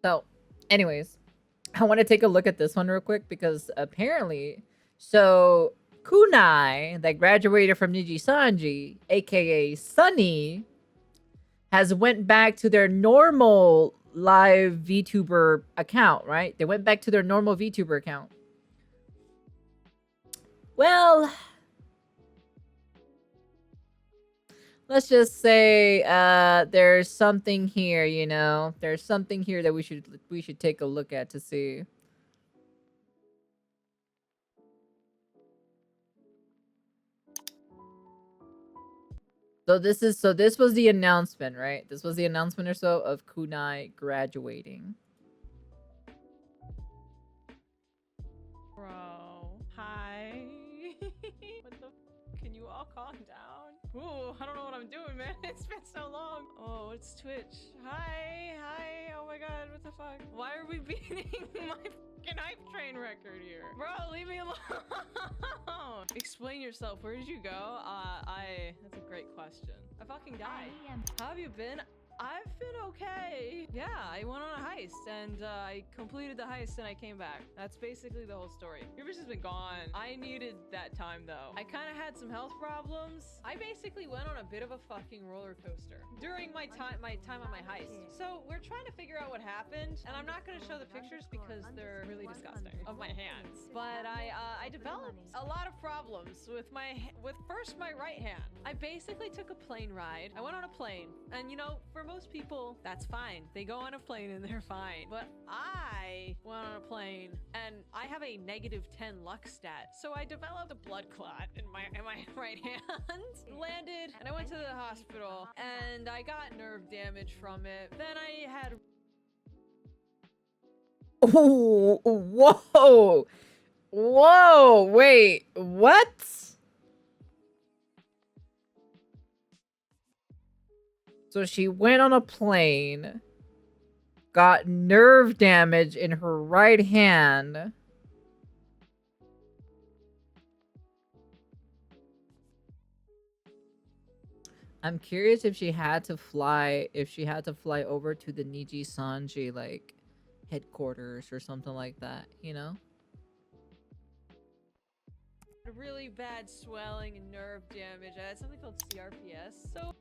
So, anyways, I want to take a look at this one real quick because apparently, so Kunai, that graduated from Nijisanji, aka Sunny, has went back to their normal live VTuber account, right? They went back to their normal VTuber account. Well, let's just say there's something here, you know. There's something here that we should take a look at to see. So this was the announcement, right? This was the announcement or so of Kunai graduating. Bro, hi. What the? Can you all calm down? Ooh, I don't know what I'm doing, man. It's been so long. Oh, it's Twitch. Hi, hi. Oh my god, what the fuck? Why are we beating my fucking hype train record here? Bro, leave me alone. Explain yourself. Where did you go? That's a great question. I fucking died. How have you been? I've been okay. Yeah, I went on a heist and I completed the heist and I came back. That's basically the whole story. Your bitch has been gone. I needed that time though. I kind of had some health problems. I basically went on a bit of a fucking roller coaster during my time on my heist. So we're trying to figure out what happened, and I'm not going to show the pictures because they're really disgusting of my hands. But I developed a lot of problems with first my right hand. I basically took a plane ride. I went on a plane, and you know, for most people, that's fine. They go on a plane and they're fine. But I went on a plane and I have a -10 luck stat. So I developed a blood clot in my right hand. Landed and I went to the hospital and I got nerve damage from it. Then I had Oh, whoa. Whoa, wait, what? So she went on a plane, got nerve damage in her right hand. I'm curious if she had to fly over to the Nijisanji like headquarters or something like that, you know? really bad swelling and nerve damage. I had something called CRPS. So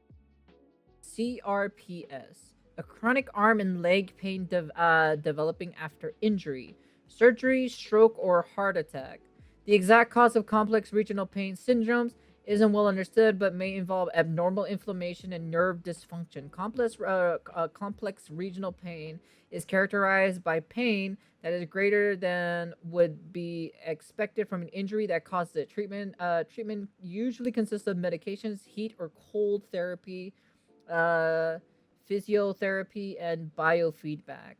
CRPS, a chronic arm and leg pain developing after injury, surgery, stroke, or heart attack. The exact cause of complex regional pain syndromes isn't well understood, but may involve abnormal inflammation and nerve dysfunction. Complex regional pain is characterized by pain that is greater than would be expected from an injury that causes it. Treatment usually consists of medications, heat or cold therapy, uh, physiotherapy, and biofeedback.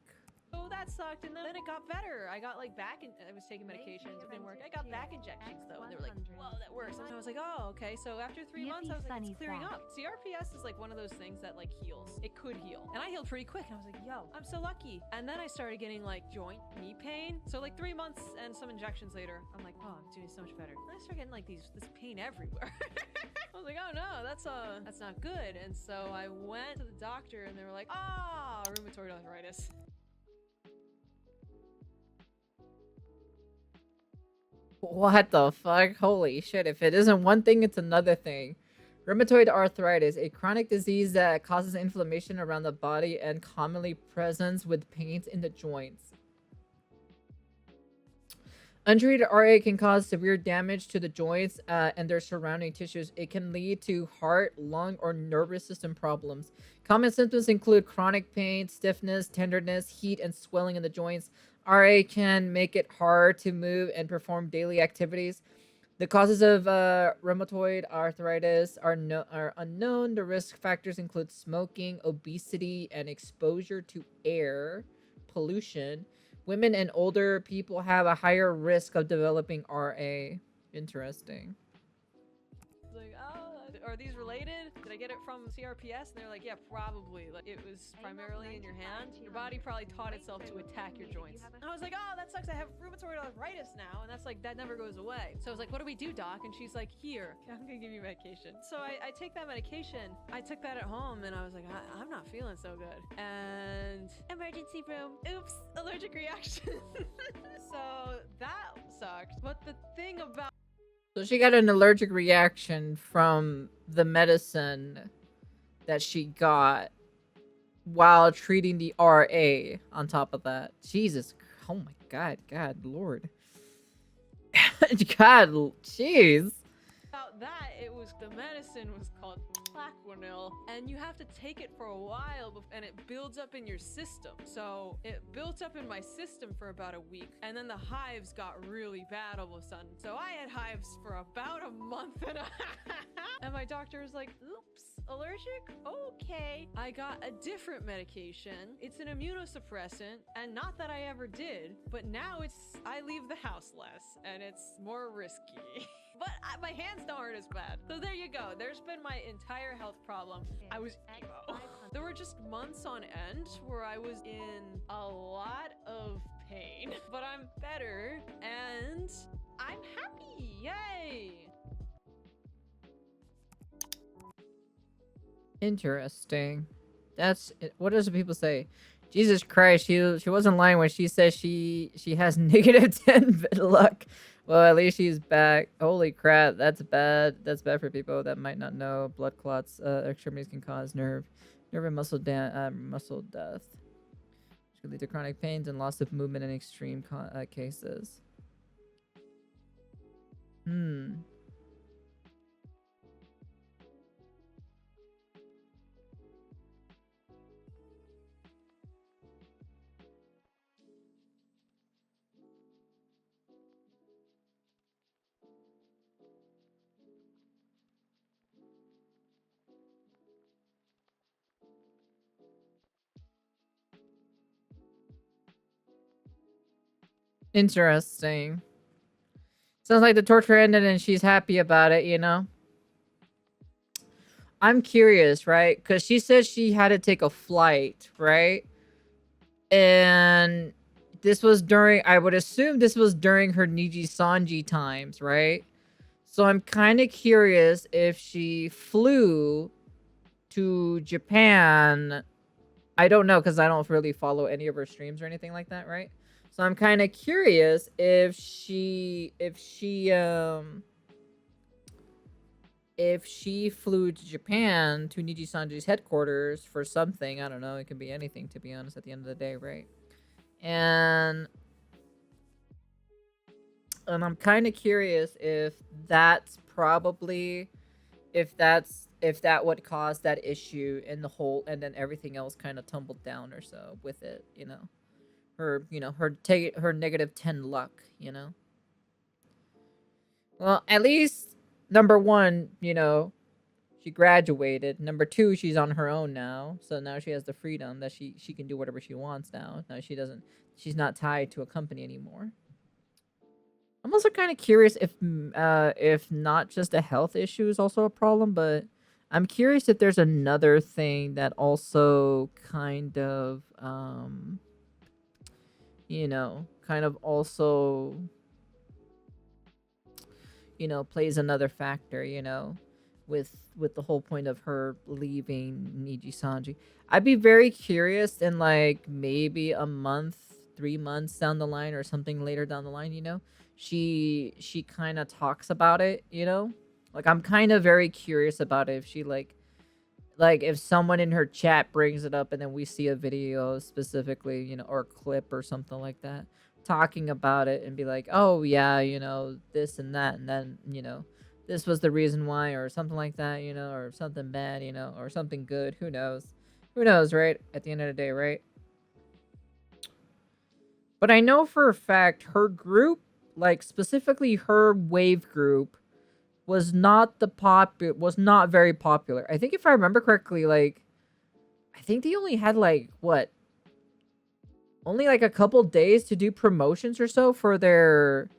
Oh, that sucked, and then it got better. I got like back, and I was taking medications, it didn't work. I got back injections though, and they were like, "Whoa, that works." And I was like, "Oh, okay." So after 3 months, I was like, "It's clearing up." CRPS is like one of those things that like heals. It could heal, and I healed pretty quick. And I was like, "Yo, I'm so lucky." And then I started getting like joint knee pain. So like 3 months and some injections later, I'm like, "Oh, I'm doing so much better." And I started getting like this pain everywhere. I was like, "Oh no, that's not good." And so I went to the doctor, and they were like, "Ah, rheumatoid arthritis." What the fuck? Holy shit. If it isn't one thing, it's another thing. Rheumatoid arthritis, a chronic disease that causes inflammation around the body and commonly presents with pains in the joints. Untreated RA can cause severe damage to the joints and their surrounding tissues. It can lead to heart, lung, or nervous system problems. Common symptoms include chronic pain, stiffness, tenderness, heat, and swelling in the joints. RA can make it hard to move and perform daily activities. The causes of rheumatoid arthritis are unknown. The risk factors include smoking, obesity, and exposure to air pollution. Women and older people have a higher risk of developing RA. Interesting. Like, oh, are these related? Did I get it from CRPS? And they're like, yeah, probably. Like, it was primarily in your hand. Your body probably taught itself to attack your joints. And I was like, oh, that sucks. I have rheumatoid arthritis now. And that's like, that never goes away. So I was like, what do we do, doc? And she's like, here, I'm gonna give you medication. So I take that medication. I took that at home and I was like, I'm not feeling so good. And emergency room. Oops, allergic reaction. So that sucked. But the thing about So she got an allergic reaction from the medicine that she got while treating the RA on top of that. Jesus. Oh my God. God, Lord. God, jeez. about that, it was the medicine was called Plaquenil, and you have to take it for a while, and it builds up in your system. So it built up in my system for about a week, and then the hives got really bad all of a sudden. So I had hives for about a month and a half, and my doctor was like, "Oops, allergic? Okay." I got a different medication. It's an immunosuppressant, and not that I ever did, but now I leave the house less, and it's more risky. But my hands don't hurt as bad. So there you go. There's been my entire health problem. I was emo. There were just months on end where I was in a lot of pain. But I'm better, and I'm happy. Yay! Interesting. That's what does the people say? Jesus Christ, she wasn't lying when she says she has negative 10 luck. Well, at least she's back. Holy crap, that's bad. That's bad for people that might not know. Blood clots, extremities can cause nerve and muscle death. Which can lead to chronic pains and loss of movement in extreme cases. Interesting. Sounds like the torture ended and she's happy about it, you know? I'm curious, right? Because she says she had to take a flight, right? And this was during, I would assume this was during her Nijisanji times, right? So I'm kind of curious if she flew to Japan. I don't know because I don't really follow any of her streams or anything like that, right? So I'm kind of curious if she flew to Japan to Nijisanji's headquarters for something. I don't know. It could be anything, to be honest, at the end of the day, right? And I'm kind of curious if that's probably if that would cause that issue in the whole, and then everything else kind of tumbled down or so with it, you know. Her negative 10 luck, you know. Well, at least number one, you know, she graduated. Number two, she's on her own now, so now she has the freedom that she can do whatever she wants now. Now she's not tied to a company anymore. I'm also kind of curious if not just a health issue is also a problem, but I'm curious if there's another thing that also kind of you know, kind of also, you know, plays another factor, you know, with the whole point of her leaving Nijisanji. I'd be very curious in like maybe a month, 3 months down the line or something later down the line, you know, she kind of talks about it, you know, like I'm kind of very curious about it if she like if someone in her chat brings it up and then we see a video specifically, you know, or a clip or something like that talking about it and be like, oh yeah, you know, this and that, and then, you know, this was the reason why, or something like that, you know, or something bad, you know, or something good, who knows, right, at the end of the day, right? But I know for a fact her group, like specifically her wave group, was not very popular. I think if I remember correctly, like I think they only had like only like a couple days to do promotions or so for their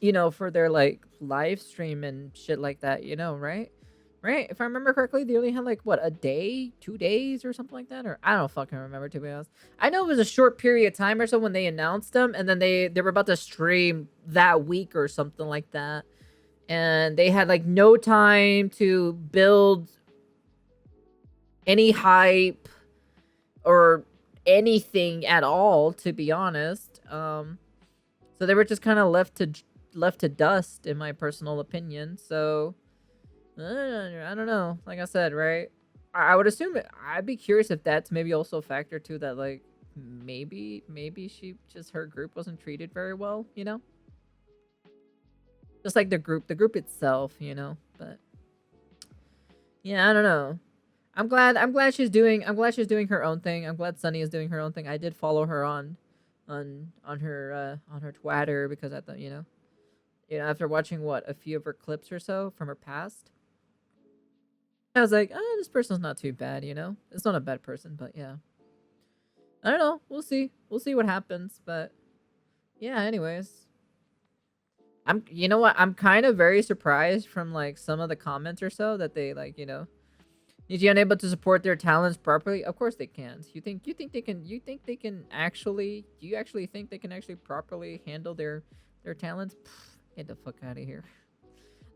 you know, for their like live stream and shit like that, you know, right? Right? If I remember correctly, they only had like what, a day, 2 days or something like that, or I don't fucking remember, to be honest. I know it was a short period of time or so when they announced them, and then they were about to stream that week or something like that, and they had like no time to build any hype or anything at all, to be honest. So they were just kind of left to dust, in my personal opinion. So I don't know. Like I said, right? I would assume I'd be curious if that's maybe also a factor too, that like maybe she just, her group wasn't treated very well, you know? Just like the group itself, you know? But yeah, I don't know. I'm glad she's doing her own thing. I'm glad Sunny is doing her own thing. I did follow her on her Twitter, because I thought, you know, after watching what, a few of her clips or so from her past, I was like, oh, this person's not too bad, you know? It's not a bad person, but yeah. I don't know. We'll see. We'll see what happens, but yeah, anyways. You know what? I'm kind of very surprised from like some of the comments or so that they like, you know, Niji unable to support their talents properly. Of course they can't. You think they can actually, do you actually think they can actually properly handle their talents? Pfft, get the fuck out of here.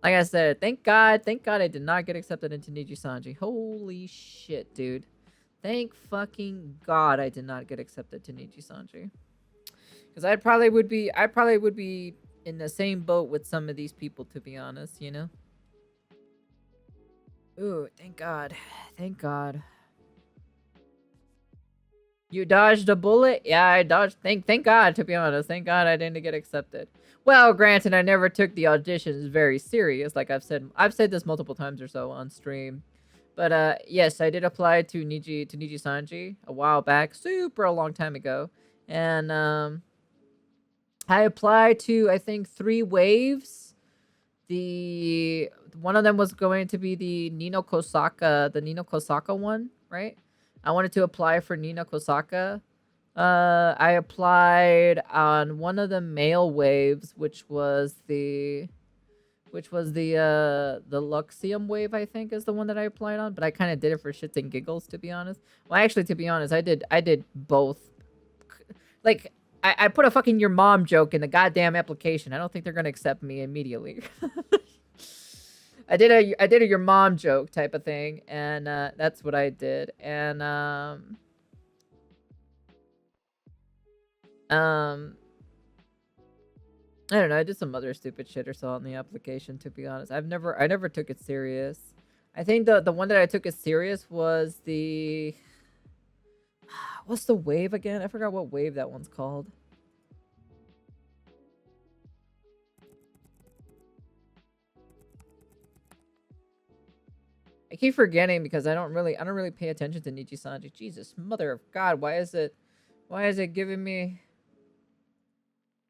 Like I said, thank God I did not get accepted into Nijisanji. Holy shit, dude. Thank fucking God I did not get accepted to Nijisanji. Because I probably would be in the same boat with some of these people, to be honest, you know? Ooh, thank God. Thank God. You dodged a bullet? Yeah, I dodged. Thank God, to be honest. Thank God I didn't get accepted. Well, granted, I never took the auditions very serious. Like I've said this multiple times or so on stream. But yes, I did apply to Nijisanji a while back, super a long time ago. And I applied to, I think, 3 waves. One of them was going to be the Nino Kosaka one, right? I wanted to apply for Nino Kosaka. I applied on one of the male waves, which was the Luxium wave, I think, is the one that I applied on, but I kind of did it for shits and giggles, to be honest. Well, actually, to be honest, I did both. Like, I put a fucking your mom joke in the goddamn application. I don't think they're gonna accept me immediately. I did a your mom joke type of thing, and that's what I did. And I don't know, I did some other stupid shit or so on the application, to be honest. I never took it serious. I think the one that I took it serious was the what's the wave again? I forgot what wave that one's called. I keep forgetting because I don't really pay attention to Nijisanji. Jesus, mother of God, why is it giving me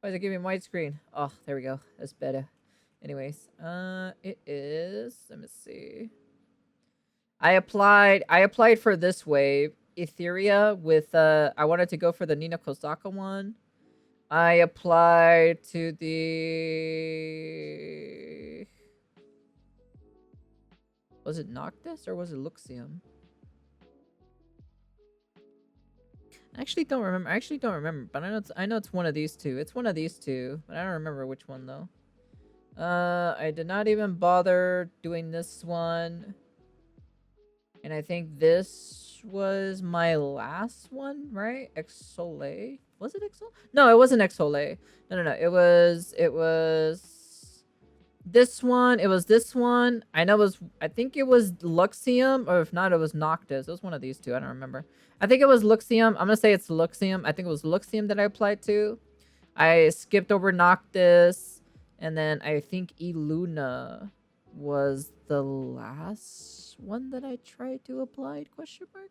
widescreen? Oh, there we go. That's better. Anyways, it is, let me see. I applied for this wave, Etheria, with I wanted to go for the Nina Kosaka one. I applied to the, was it Noctis or was it Luxium? I actually don't remember, but I know it's one of these two. It's one of these two, but I don't remember which one though. I did not even bother doing this one. And I think this was my last one, right? Exole? Was it Exole? No, it wasn't Exole. No. It was this one. It was this one. I think it was Luxium, or if not, it was Noctis. It was one of these two. I don't remember. I think it was Luxium. I'm gonna say it's Luxium. I think it was Luxium that I applied to. I skipped over Noctis, and then I think Iluna was the last one that I tried to apply, question mark.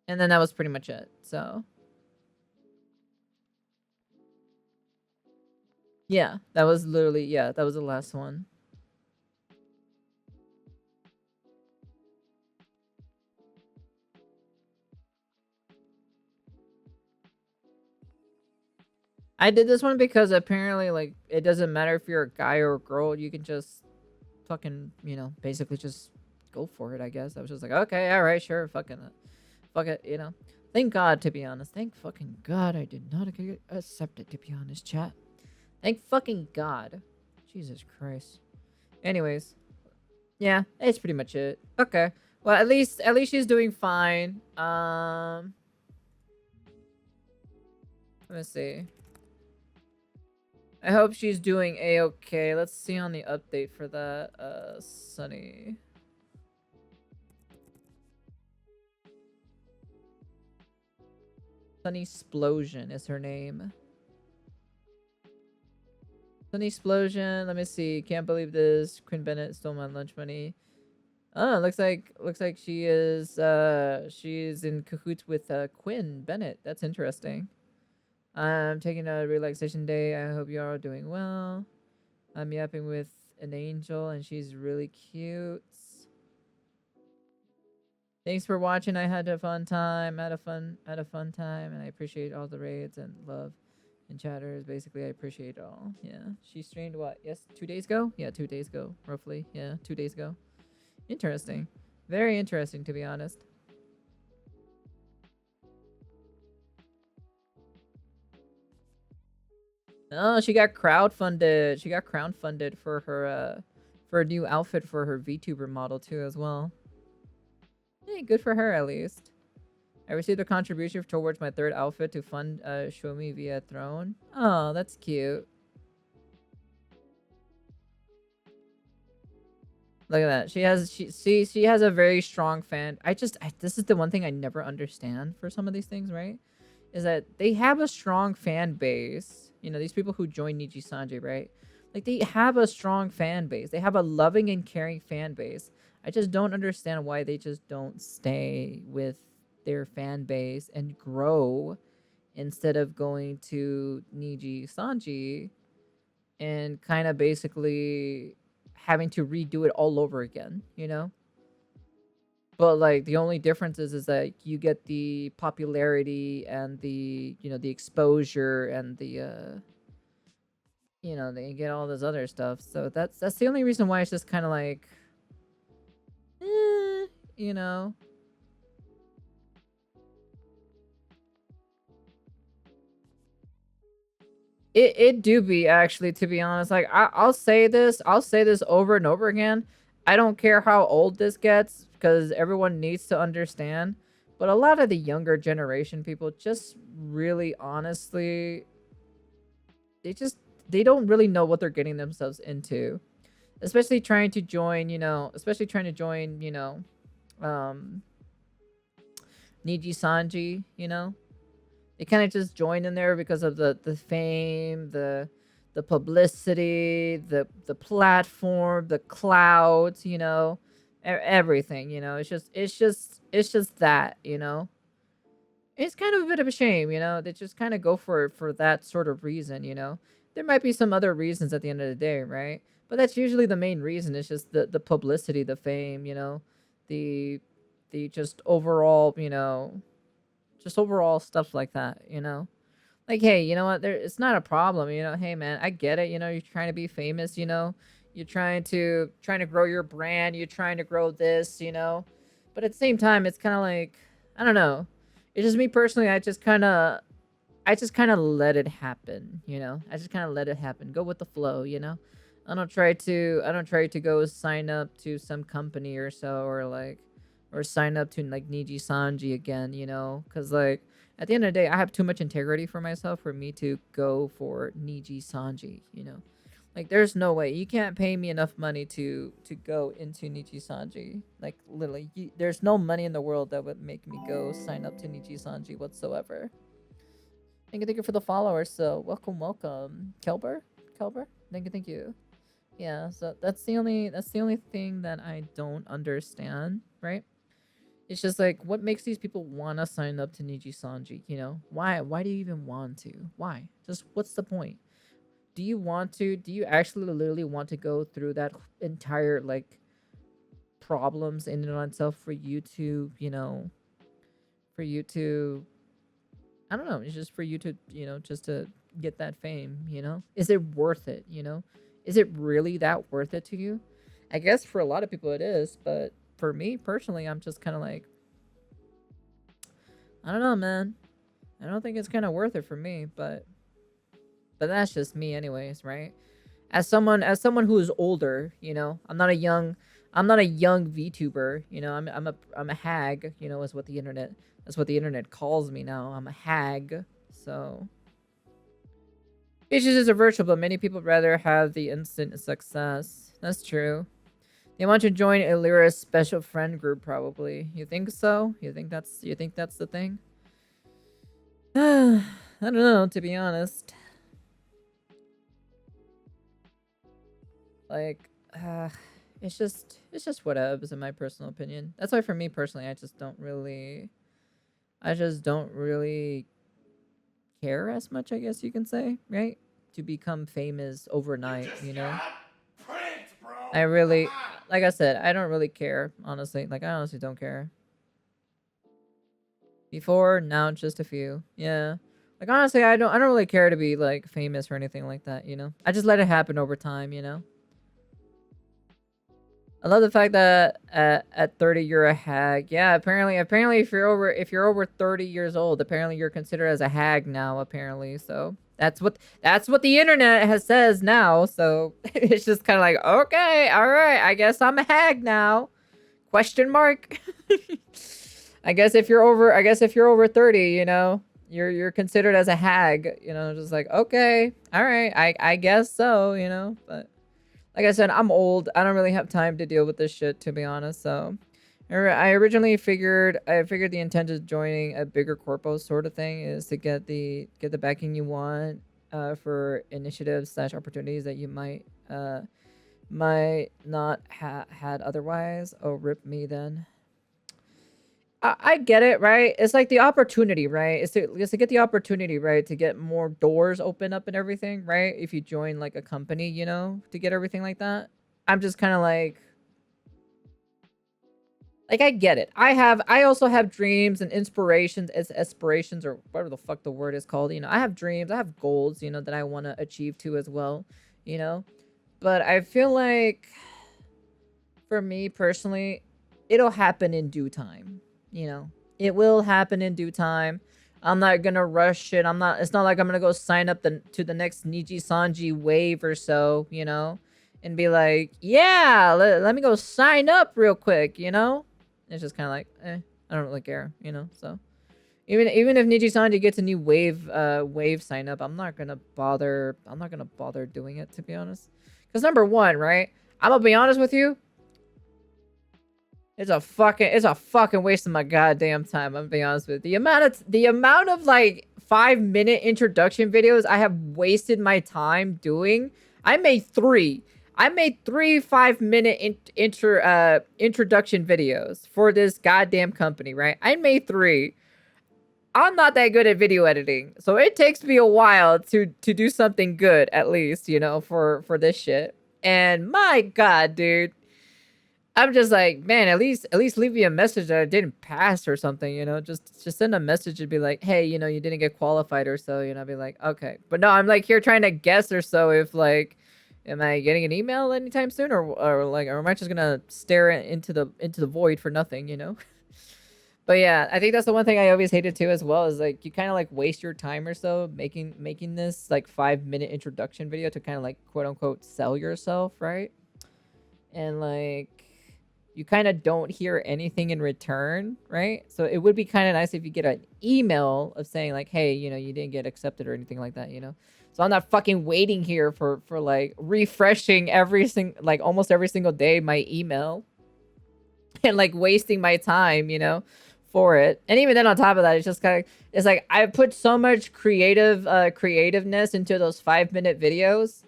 And then that was pretty much it. So yeah, that was literally, yeah, that was the last one. I did this one because apparently, like, it doesn't matter if you're a guy or a girl. You can just fucking, basically just go for it, I guess. I was just like, okay, all right, sure, fucking, fuck it. Thank God, to be honest. Thank fucking God I did not get accepted, to be honest, chat. Thank fucking God. Jesus Christ. Anyways, yeah, that's pretty much it. Okay. Well, at least she's doing fine. Let me see. I hope she's doing a-okay. Let's see on the update for that. Sunny. Sunny Explosion is her name. Sunny Explosion. Let me see. Can't believe this. Quinn Bennett stole my lunch money. Oh, looks like she is she's in cahoots with Quinn Bennett. That's interesting. I'm taking a relaxation day. I hope you're all doing well. I'm yapping with an angel and she's really cute. Thanks for watching. I had a fun time. Had a fun time, and I appreciate all the raids and love and chatters. Basically, I appreciate it all. Yeah, she streamed what? Yes, 2 days ago. Yeah, 2 days ago, roughly. Yeah, 2 days ago. Interesting. Very interesting, to be honest. Oh, she got crowdfunded. She got crowdfunded for her new outfit for her VTuber model too, as well. Hey, good for her at least. I received a contribution towards my 3rd outfit to fund Show Me via Throne. Oh, that's cute. Look at that. She has a very strong fan. This is the one thing I never understand for some of these things, right? Is that they have a strong fan base. These people who join Nijisanji, right? Like, they have a strong fan base. They have a loving and caring fan base. I just don't understand why they just don't stay with their fan base and grow instead of going to Nijisanji and kind of basically having to redo it all over again, But like the only difference is that you get the popularity and the the exposure and the they get all this other stuff. So that's the only reason why it's just kind of like you know. It do be, actually, to be honest. Like, I'll say this over and over again. I don't care how old this gets, because everyone needs to understand. But a lot of the younger generation people just really honestly, they don't really know what they're getting themselves into. Especially trying to join, Nijisanji, They kind of just join in there because of the fame, the publicity, the platform, the clout, everything, It's just that, It's kind of a bit of a shame, They just kind of go for that sort of reason, There might be some other reasons at the end of the day, right? But that's usually the main reason. It's just the publicity, the fame, the just overall, just overall stuff like that, Like, hey, you know what? It's not a problem, Hey, man, I get it. You're trying to be famous, You're trying to grow your brand. You're trying to grow this, But at the same time, it's kind of like, I don't know. It's just me personally. I just kind of let it happen, I just kind of let it happen. Go with the flow, I don't try to go sign up to some company or so, or sign up to like Nijisanji again, because like at the end of the day, I have too much integrity for myself for me to go for Nijisanji, Like, there's no way. You can't pay me enough money to go into Nijisanji. Like, literally, there's no money in the world that would make me go sign up to Nijisanji whatsoever. Thank you for the followers. So welcome, Kelber. Thank you. Yeah, so that's the only thing that I don't understand, right? It's just like, what makes these people want to sign up to Nijisanji, Why do you even want to? Why? Just, what's the point? Do you actually literally want to go through that entire, like, problems in and on itself for you to, I don't know, it's just for you to, just to get that fame, you know? Is it worth it, you know? Is it really that worth it to you? I guess for a lot of people it is, but for me personally, I'm just kind of like, I don't know, man. I don't think it's kind of worth it for me, but that's just me anyways, right? As someone who is older, you know, I'm not a young VTuber, you know. I'm a hag, you know, is what the internet calls me now. I'm a hag. So it's just a virtual, but many people rather have the instant success. That's true. They want to join Illyra's special friend group, probably. You think so? You think that's the thing? I don't know, to be honest. Like, it's just whatevs in my personal opinion. That's why for me personally, I just don't really care as much, I guess you can say, right? To become famous overnight, you know? I really, like I said, I don't really care, honestly. Like, I honestly don't care. Before, now just a few. Yeah. Like, honestly, I don't really care to be, like, famous or anything like that, you know? I just let it happen over time, you know? I love the fact that at 30 you're a hag. Yeah, apparently if you're over 30 years old, apparently you're considered as a hag now, apparently. So that's what the internet has says now. So it's just kind of like, okay, all right, I guess I'm a hag now. Question mark. I guess if you're over 30, you know, you're considered as a hag, you know, just like, okay, all right, I guess so, you know, but like I said, I'm old. I don't really have time to deal with this shit, to be honest. So, I originally figured the intent of joining a bigger corpo sort of thing is to get the backing you want for initiatives / opportunities that you might not had otherwise. Oh, rip me then. I get it, right? It's like the opportunity, right? It's to get the opportunity, right? To get more doors open up and everything, right? If you join like a company, you know, to get everything like that. I'm just kind of like I get it. I also have dreams and inspirations as aspirations or whatever the fuck the word is called. You know, I have dreams, I have goals, you know, that I want to achieve too as well, you know. But I feel like for me personally, it'll happen in due time. You know, it will happen in due time. I'm not gonna rush it. It's not like I'm gonna go sign up to the next Nijisanji wave or so, you know, and be like, yeah, let me go sign up real quick, you know. It's just kind of like, I don't really care, you know. So even if Nijisanji gets a new wave sign up, I'm not gonna bother doing it, to be honest. Because number one, right? I'm gonna be honest with you. It's a fucking waste of my goddamn time. I'm gonna be honest with you. The amount of like 5-minute introduction videos I have wasted my time doing. I made 3 5-minute introduction videos for this goddamn company, right? I made 3. I'm not that good at video editing, so it takes me a while to do something good, at least, you know, for this shit. And my god, dude, I'm just like, man, at least leave me a message that I didn't pass or something, you know. Just send a message and be like, hey, you know, you didn't get qualified or so, you know. I'd be like, okay. But no, I'm like here trying to guess or so if like, am I getting an email anytime soon, or am I just gonna stare into the void for nothing, you know? But yeah, I think that's the one thing I always hated too as well, is like you kind of like waste your time or so making this like 5-minute introduction video to kind of like quote unquote sell yourself, right? And like you kind of don't hear anything in return, right? So it would be kind of nice if you get an email of saying like, hey, you know, you didn't get accepted or anything like that, you know? So I'm not fucking waiting here for like refreshing almost every single day my email and like wasting my time, you know, for it. And even then on top of that, it's just kind of, it's like I put so much creativeness into those 5-minute videos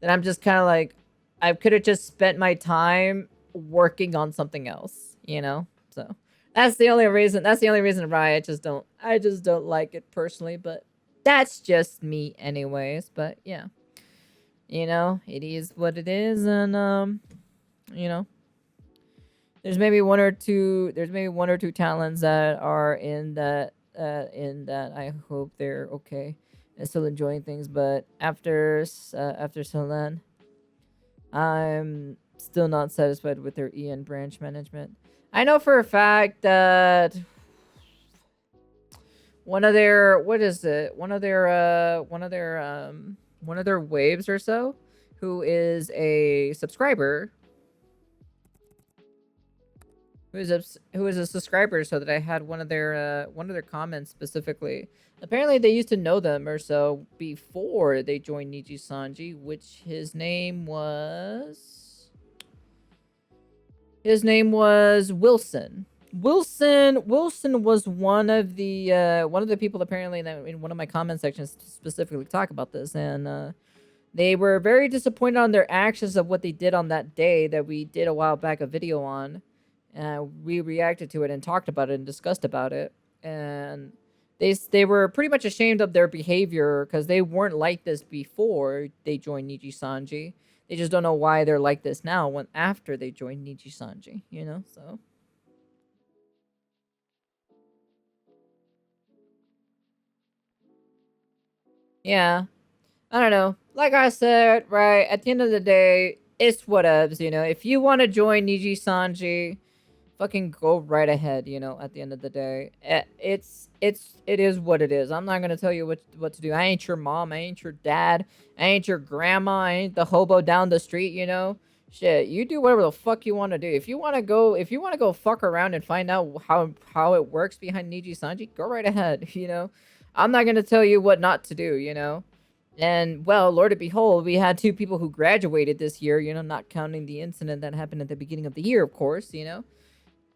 that I'm just kind of like, I could have just spent my time working on something else, you know? So that's the only reason why I just don't like it personally, but that's just me anyways. But yeah, you know, it is what it is. And you know, there's maybe one or two talents that are in that I hope they're okay. and still enjoying things. But after Solan, I'm still not satisfied with their EN branch management. I know for a fact that one of their one of their waves or so, who is a subscriber, who is a subscriber, so that I had one of their comments specifically. Apparently they used to know them or so before they joined Nijisanji, which his name was Wilson. Wilson was one of the people apparently that in one of my comment sections specifically talk about this, and they were very disappointed on their actions of what they did on that day that we did a while back a video on. We reacted to it and talked about it and discussed about it, and they were pretty much ashamed of their behavior because they weren't like this before they joined Nijisanji. They just don't know why they're like this now when after they joined Nijisanji, you know? So yeah. I don't know. Like I said, right, at the end of the day, it's whatevs, you know. If you want to join Nijisanji, fucking go right ahead, you know, at the end of the day. It is what it is. I'm not going to tell you what to do. I ain't your mom, I ain't your dad, I ain't your grandma, I ain't the hobo down the street, you know. Shit, you do whatever the fuck you want to do. If you want to go fuck around and find out how it works behind Nijisanji, go right ahead, you know. I'm not going to tell you what not to do, you know. And, well, Lord of behold, we had 2 people who graduated this year, you know, not counting the incident that happened at the beginning of the year, of course, you know.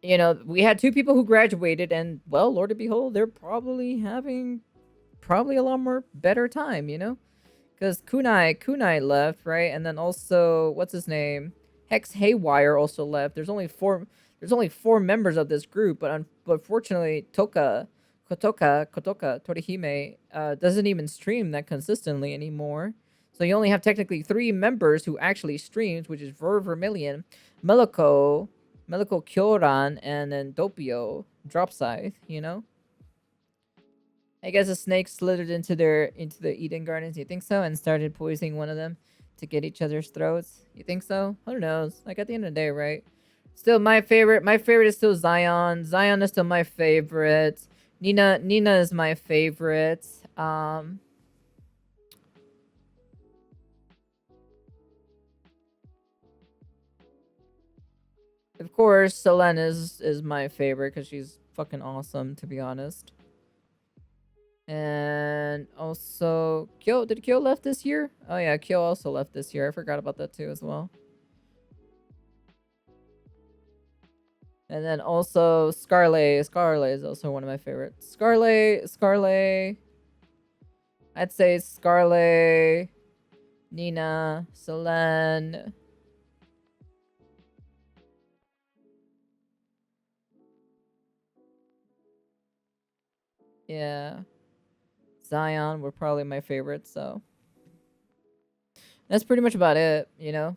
You know, we had 2 people who graduated, and, well, Lord of behold, they're probably having a lot more better time, you know? Because Kunai left, right? And then also, what's his name? Hex Haywire also left. There's only 4 members of this group, but unfortunately, Kotoka Torihime doesn't even stream that consistently anymore. So you only have technically 3 members who actually streams, which is Vermilion, Meliko Kyoran, and then Doppio Dropscythe, you know? I guess a snake slithered into the Eden Gardens, you think so? And started poisoning one of them to get each other's throats? You think so? Who knows? Like, at the end of the day, right? Still, my favorite is still Zion. Zion is still my favorite. Nina is my favorite. Of course, Selena is my favorite because she's fucking awesome, to be honest. And also, Kyo, did Kyo left this year? Oh yeah, Kyo also left this year. I forgot about that too as well. And then also Scarlet. Scarlet is also one of my favorites. Scarlet. I'd say Scarlet, Nina, Selene. Yeah. Zion were probably my favorites, so. That's pretty much about it, you know?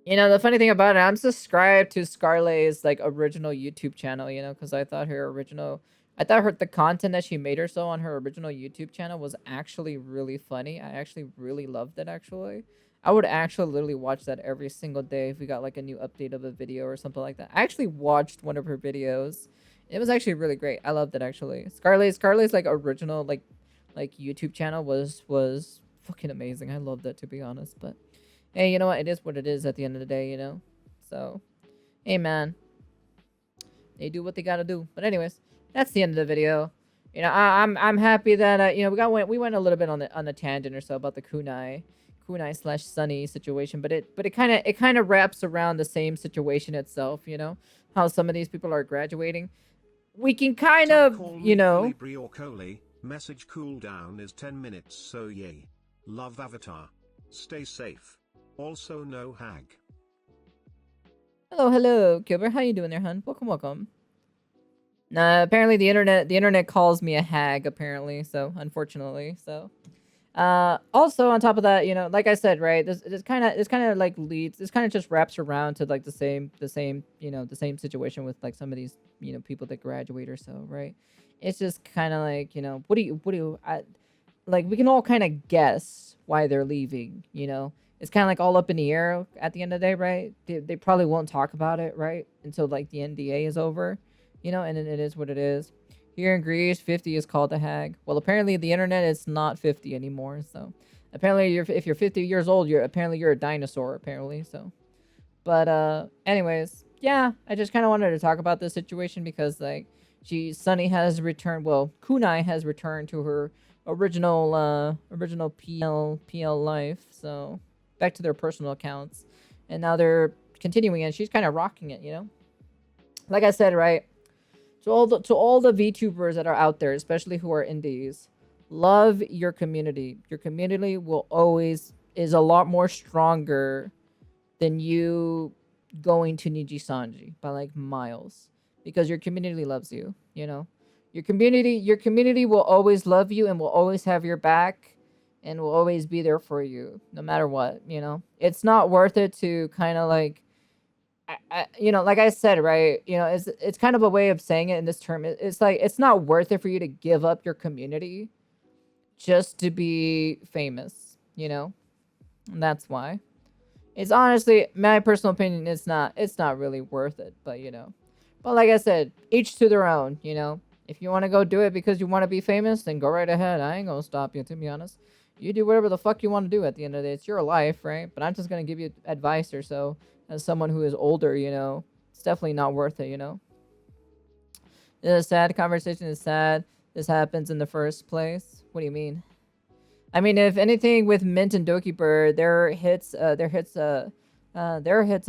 You know, the funny thing about it, I'm subscribed to Scarlet's, like, original YouTube channel, you know, because I thought the content that she made or so on her original YouTube channel was actually really funny. I actually really loved it, actually. I would actually literally watch that every single day if we got, like, a new update of a video or something like that. I actually watched one of her videos. It was actually really great. I loved it, actually. Scarlet's, like, original, like YouTube channel was fucking amazing. I loved it, to be honest, but... Hey, you know what? It is what it is at the end of the day, you know? So, hey, man. They do what they gotta do. But anyways, that's the end of the video. You know, I'm happy that, you know, we went a little bit on the tangent or so about the Kunai / Sunny situation, but it kind of wraps around the same situation itself, you know? How some of these people are graduating. We can kind of, you know... Message cooldown is 10 minutes, so yay. Love Avatar. Stay safe. Also no hag. Hello, Gilbert. How you doing there, hun? Welcome. Nah, apparently the internet calls me a hag, apparently, so, unfortunately, so. Also on top of that, you know, like I said, right, this kind of like leads, this kind of just wraps around to like the same, you know, the same situation with like some of these, you know, people that graduate or so, right? It's just kind of like, you know, like we can all kind of guess why they're leaving, you know. It's kind of like all up in the air at the end of the day, right? They probably won't talk about it, right, until like the NDA is over, you know, and then it is what it is. Here in Greece, 50 is called a hag. Well, apparently the internet is not 50 anymore. So apparently, if you're 50 years old, you're a dinosaur. Apparently, so. But anyways, yeah, I just kind of wanted to talk about this situation because like Sunny has returned. Well, Kunai has returned to her original PL life. So back to their personal accounts, and now they're continuing, and she's kind of rocking it. You know, like I said, right. To all the VTubers that are out there, especially who are indies, love your community. Your community will always is a lot more stronger than you going to Nijisanji by like miles, because your community loves you. You know, your community will always love you and will always have your back and will always be there for you no matter what. You know, it's not worth it to kind of like you know, like I said, right? You know, it's kind of a way of saying it in this term. It's like it's not worth it for you to give up your community just to be famous. You know, and that's why. It's honestly my personal opinion. It's not really worth it. But you know, but like I said, each to their own. You know, if you want to go do it because you want to be famous, then go right ahead. I ain't gonna stop you. To be honest, you do whatever the fuck you want to do. At the end of the day, it's your life, right? But I'm just gonna give you advice or so as someone who is older, you know, it's definitely not worth it, you know. It's a sad conversation. It's sad this happens in the first place. What do you mean? I mean, if anything with Mint and Doki Bird, there hits a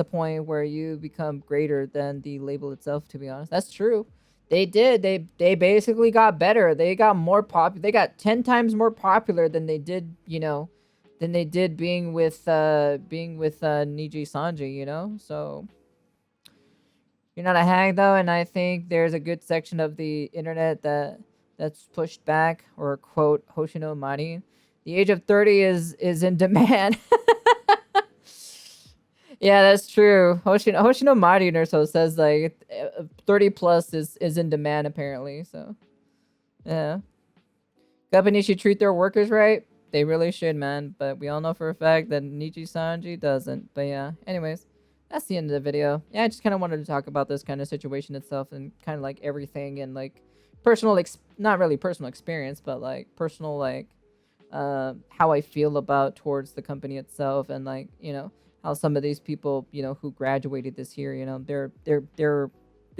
point where you become greater than the label itself. To be honest, that's true. They did. They basically got better. They got more popular. They got 10 times more popular than they did, you know, than they did being with Nijisanji, you know? So you're not a hag though, and I think there's a good section of the internet that's pushed back or quote Hoshino Mari. The age of 30 is in demand. Yeah, that's true. Hoshino Mari or so says like 30 plus is in demand apparently, so yeah. Companies should treat their workers right. They really should, man. But we all know for a fact that Nijisanji doesn't. But yeah, anyways, that's the end of the video. Yeah, I just kind of wanted to talk about this kind of situation itself and kind of like everything and like personal, not really personal experience, but like personal, like how I feel about towards the company itself and like, you know, how some of these people, you know, who graduated this year, you know, they're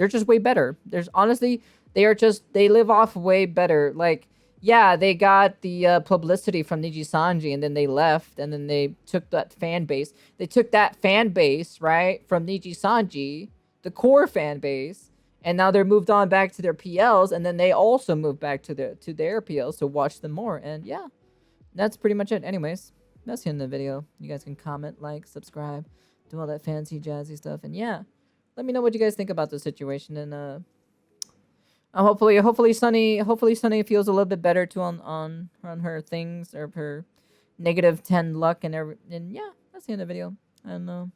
just way better. There's honestly, they live off way better. Like, yeah, they got the publicity from Nijisanji, and then they left, and then they took that fan base. They took that fan base, right, from Nijisanji, the core fan base, and now they're moved on back to their PLs, and then they also moved back to their PLs to watch them more. And yeah, that's pretty much it. Anyways, that's the end of the video. You guys can comment, like, subscribe, do all that fancy jazzy stuff, and yeah, let me know what you guys think about the situation, and hopefully Sunny feels a little bit better too on her things or her -10 luck and yeah, that's the end of the video. And